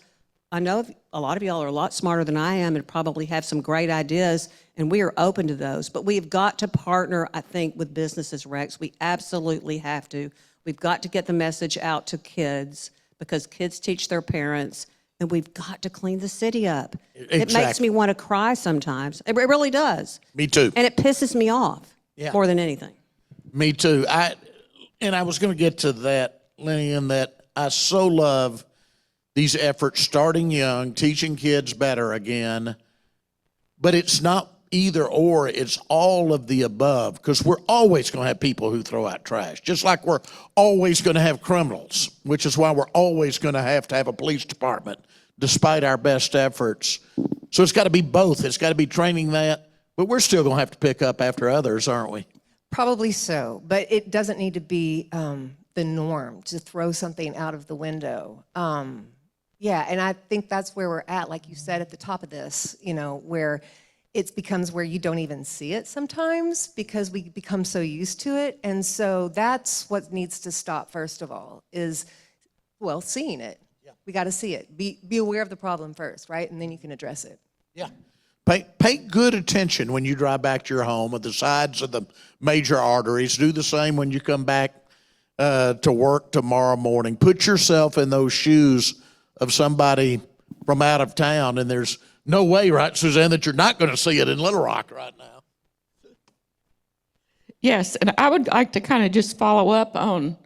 S5: I know a lot of y'all are a lot smarter than I am and probably have some great ideas, and we are open to those. But we've got to partner, I think, with businesses, Rex. We absolutely have to. We've got to get the message out to kids because kids teach their parents, and we've got to clean the city up. It makes
S6: Exactly.
S5: me want to cry sometimes. It really does.
S6: Me too.
S5: And it pisses me off more than anything.
S6: Me too. I was going to get to that, Lenny, in that I so love these efforts starting young, teaching kids better again. But it's not either or, it's all of the above, because we're always going to have people who throw out trash, just like we're always going to have criminals, which is why we're always going to have a police department, despite our best efforts. So it's got to be both. It's got to be training that, but we're still going to have to pick up after others, aren't we?
S8: Probably so, but it doesn't need to be the norm to throw something out of the window. Yeah, and I think that's where we're at, like you said at the top of this, where it becomes where you don't even see it sometimes because we become so used to it. And so that's what needs to stop, first of all, is, well, seeing it. Yeah. We got to see it. Be aware of the problem first, right? And then you can address it.
S6: Yeah. Pay good attention when you drive back to your home at the sides of the major arteries. Do the same when you come back to work tomorrow morning. Put yourself in those shoes of somebody from out of town, and there's no way, right, Suzanne, that you're not going to see it in Little Rock right now.
S9: Yes, and I would like to kind of just follow up on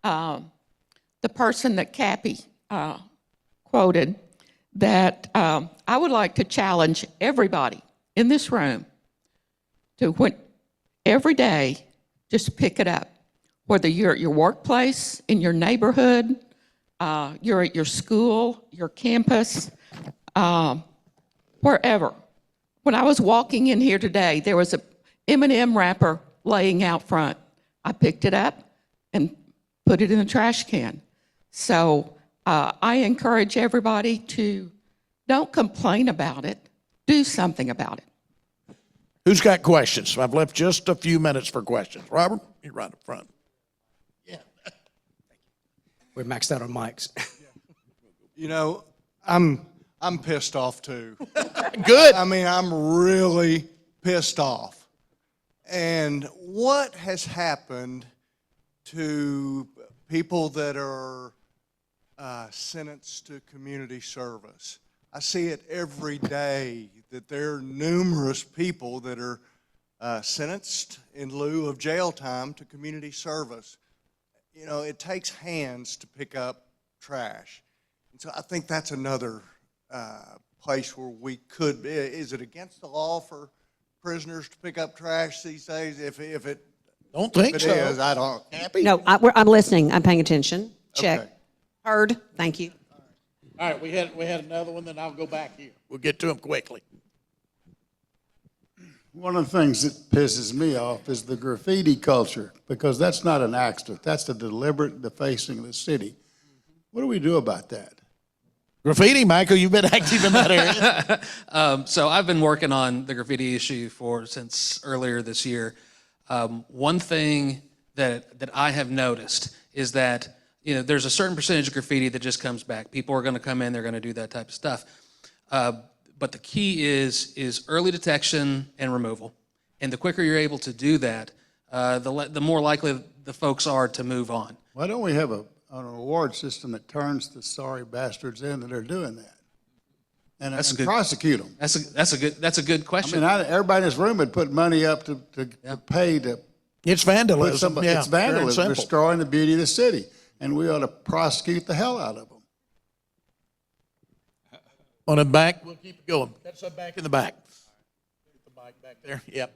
S9: the person that Cappy quoted, that I would like to challenge everybody in this room to every day just pick it up, whether you're at your workplace, in your neighborhood, you're at your school, your campus, wherever. When I was walking in here today, there was a M&M wrapper laying out front. I picked it up and put it in the trash can. So I encourage everybody to don't complain about it, do something about it.
S6: Who's got questions? I've left just a few minutes for questions. Robert, you're right up front. Yeah.
S10: We're maxed out on mics.
S11: I'm pissed off too.
S6: Good.
S11: I mean, I'm really pissed off. And what has happened to people that are sentenced to community service? I see it every day that there are numerous people that are sentenced in lieu of jail time to community service. It takes hands to pick up trash. And so I think that's another place where we could be. Is it against the law for prisoners to pick up trash these days? If it
S6: Don't think so.
S11: is, I don't.
S6: Happy?
S5: No, I'm listening. I'm paying attention. Check.
S11: Okay.
S5: Heard. Thank you.
S6: All right, we had another one, then I'll go back here. We'll get to them quickly.
S12: One of the things that pisses me off is the graffiti culture, because that's not an accident. That's the deliberate defacing of the city. What do we do about that?
S6: Graffiti, Michael, you've been active in that area.
S7: So I've been working on the graffiti issue since earlier this year. One thing that I have noticed is that there's a certain percentage of graffiti that just comes back. People are going to come in, they're going to do that type of stuff. But the key is early detection and removal. And the quicker you're able to do that, the more likely the folks are to move on.
S12: Why don't we have an award system that turns the sorry bastards in that are doing that, and prosecute them?
S7: That's a good question.
S12: I mean, everybody in this room would put money up to pay to.
S6: It's vandalism.
S12: It's vandalism, destroying the beauty of the city, and we ought to prosecute the hell out of them.
S6: On the back, we'll keep it going. That's back in the back. Get the mic back there. Yep.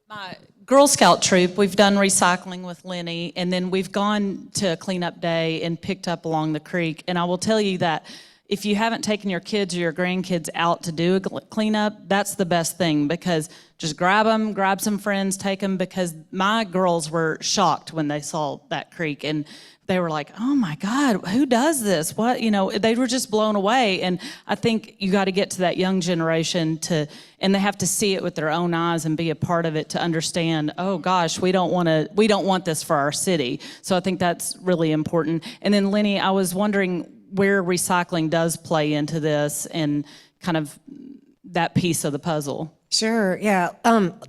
S13: My Girl Scout troop, we've done recycling with Lenny, and then we've gone to a cleanup day and picked up along the creek. And I will tell you that if you haven't taken your kids or your grandkids out to do a cleanup, that's the best thing, because just grab them, grab some friends, take them, because my girls were shocked when they saw that creek, and they were like, oh my God, who does this? What, they were just blown away. And I think you got to get to that young generation and they have to see it with their own eyes and be a part of it to understand, oh gosh, we don't want this for our city. So I think that's really important. And then Lenny, I was wondering where recycling does play into this and kind of that piece of the puzzle.
S8: Sure, yeah.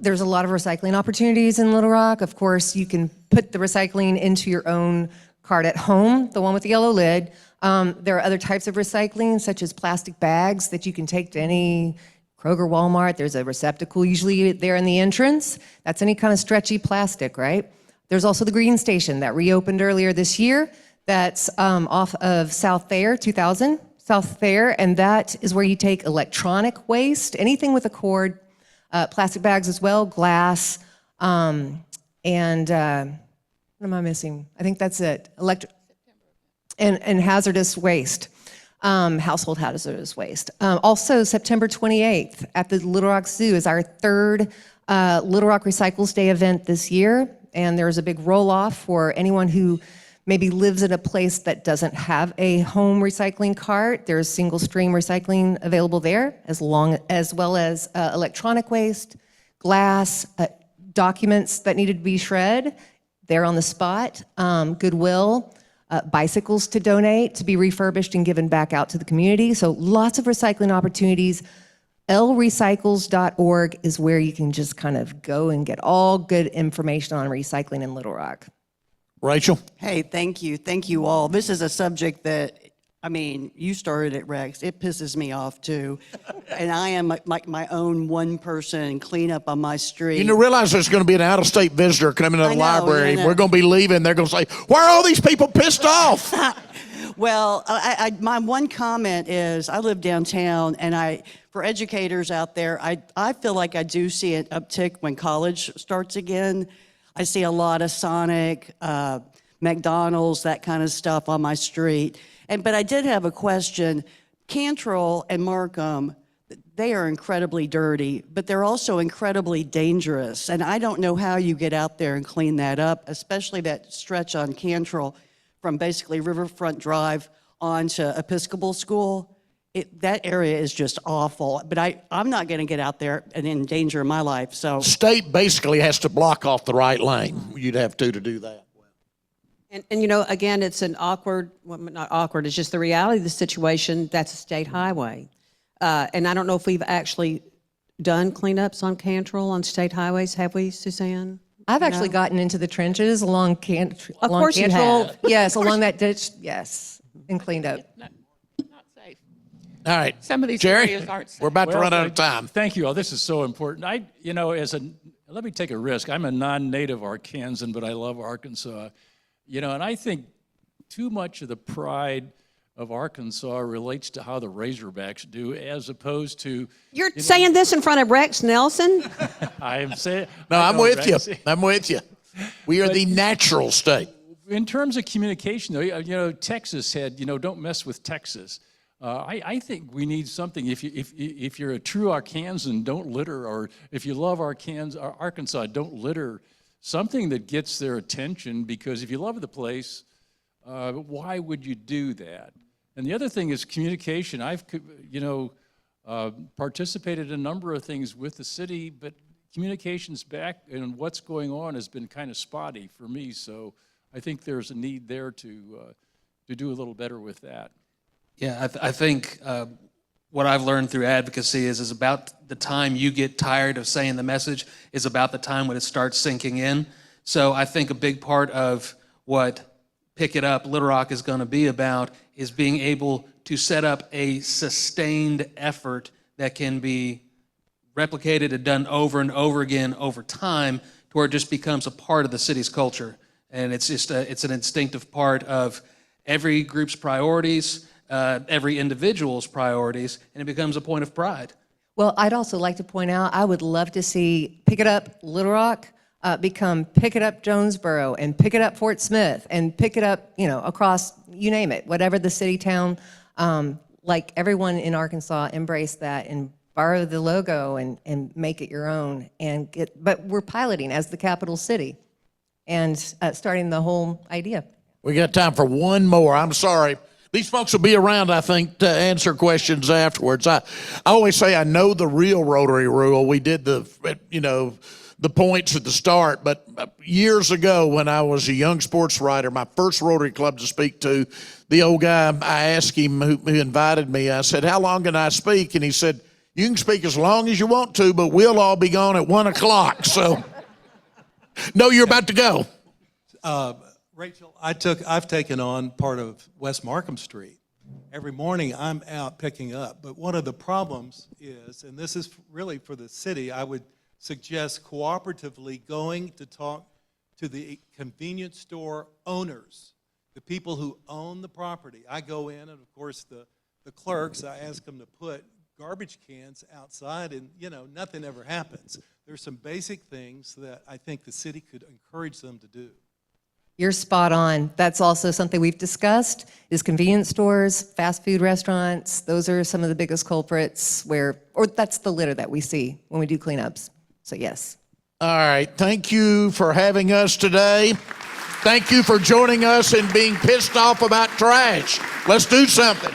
S8: There's a lot of recycling opportunities in Little Rock. Of course, you can put the recycling into your own cart at home, the one with the yellow lid. There are other types of recycling, such as plastic bags that you can take to any Kroger, Walmart. There's a receptacle usually there in the entrance. That's any kind of stretchy plastic, right? There's also the Green Station that reopened earlier this year. That's off of South Thayer, 2000, South Thayer, and that is where you take electronic waste, anything with a cord, plastic bags as well, glass, and what am I missing? I think that's it. And hazardous waste, household hazardous waste. Also, September 28th at the Little Rock Zoo is our third Little Rock Recycles Day event this year, and there's a big roll-off for anyone who maybe lives in a place that doesn't have a home recycling cart. There's single-stream recycling available there, as well as electronic waste, glass, documents that needed to be shredded. They're on the spot. Goodwill, bicycles to donate, to be refurbished and given back out to the community. So lots of recycling opportunities. lrecycles.org is where you can just kind of go and get all good information on recycling in Little Rock.
S6: Rachel?
S14: Hey, thank you. Thank you all. This is a subject that, I mean, you started it, Rex. It pisses me off, too. And I am like my own one-person cleanup on my street.
S6: You realize there's going to be an out-of-state visitor coming to the
S14: I know,
S6: library.
S14: I know.
S6: We're going to be leaving. They're going to say, why are all these people pissed off?
S14: Well, my one comment is I live downtown, and for educators out there, I feel like I do see an uptick when college starts again. I see a lot of Sonic, McDonald's, that kind of stuff on my street. But I did have a question. Cantrell and Markham, they are incredibly dirty, but they're also incredibly dangerous. And I don't know how you get out there and clean that up, especially that stretch on Cantrell from basically Riverfront Drive on to Episcopal School. That area is just awful. But I'm not going to get out there and endanger my life. So
S6: State basically has to block off the right lane. You'd have to do that.
S5: And you know, again, it's an awkward, well, not awkward, it's just the reality of the situation. That's a state highway. And I don't know if we've actually done cleanups on Cantrell on state highways, have we, Suzanne?
S8: I've actually gotten into the trenches along Cantrell.
S5: Of course you have.
S8: Yes, along that ditch, yes, and cleaned up.
S9: Not safe.
S6: All right.
S9: Some of these
S6: Jerry,
S9: areas aren't safe.
S6: we're about to run out of time.
S15: Thank you all. This is so important. Let me take a risk. I'm a non-native Arkansan, but I love Arkansas. And I think too much of the pride of Arkansas relates to how the Razorbacks do, as opposed to.
S5: You're saying this in front of Rex Nelson?
S15: I am saying.
S6: No, I'm with you. I'm with you. We are the natural state.
S15: In terms of communication, though, Texas said, don't mess with Texas. I think we need something. If you're a true Arkansan, don't litter, or if you love Arkansas, don't litter. Something that gets their attention, because if you love the place, why would you do that? And the other thing is communication. I've participated in a number of things with the city, but communications back and what's going on has been kind of spotty for me. So I think there's a need there to do a little better with that.
S7: Yeah, I think what I've learned through advocacy is about the time you get tired of saying the message is about the time when it starts sinking in. So I think a big part of what Pick It Up Little Rock is going to be about is being able to set up a sustained effort that can be replicated and done over and over again over time to where it just becomes a part of the city's culture. And it's just it's an instinctive part of every group's priorities, every individual's priorities, and it becomes a point of pride.
S8: Well, I'd also like to point out, I would love to see Pick It Up Little Rock become Pick It Up Jonesboro and Pick It Up Fort Smith and Pick It Up, across, you name it, whatever the city, town, like everyone in Arkansas embrace that and borrow the logo and make it your own but we're piloting as the capital city and starting the whole idea.
S6: We got time for one more. I'm sorry. These folks will be around, I think, to answer questions afterwards. I always say I know the real Rotary rule. We did the points at the start, but years ago when I was a young sports writer, my first Rotary Club to speak to, the old guy, I asked him who invited me, I said, how long can I speak? And he said, You can speak as long as you want to, but we'll all be gone at 1 o'clock, so. No, you're about to go.
S16: Rachel, I've taken on part of West Markham Street. Every morning I'm out picking up, but one of the problems is, and this is really for the city, I would suggest cooperatively going to talk to the convenience store owners, the people who own the property. I go in, and of course the clerks, I ask them to put garbage cans outside, and nothing ever happens. There's some basic things that I think the city could encourage them to do.
S8: You're spot on. That's also something we've discussed, is convenience stores, fast food restaurants. Those are some of the biggest culprits or that's the litter that we see when we do cleanups. So yes.
S6: All right, thank you for having us today. Thank you for joining us and being pissed off about trash. Let's do something.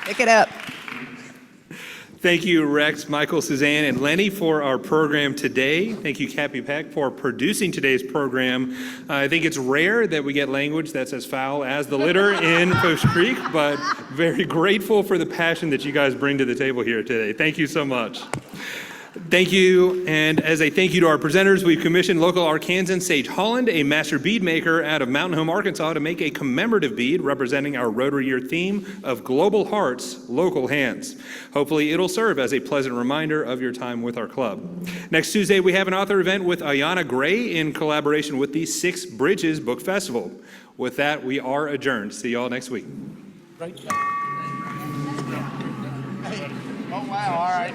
S8: Pick it up.
S1: Thank you, Rex, Michael, Suzanne, and Lenny for our program today. Thank you, Cappy Peck, for producing today's program. I think it's rare that we get language that's as foul as the litter in Post Creek, but very grateful for the passion that you guys bring to the table here today. Thank you so much. Thank you, and as a thank you to our presenters, we've commissioned local Arkansan Sage Holland, a master bead maker out of Mountain Home, Arkansas, to make a commemorative bead representing our Rotary Year theme of Global Hearts, Local Hands. Hopefully it'll serve as a pleasant reminder of your time with our club. Next Tuesday, we have an author event with Ayana Gray in collaboration with the Six Bridges Book Festival. With that, we are adjourned. See y'all next week.
S6: Great job. Oh, wow, all right.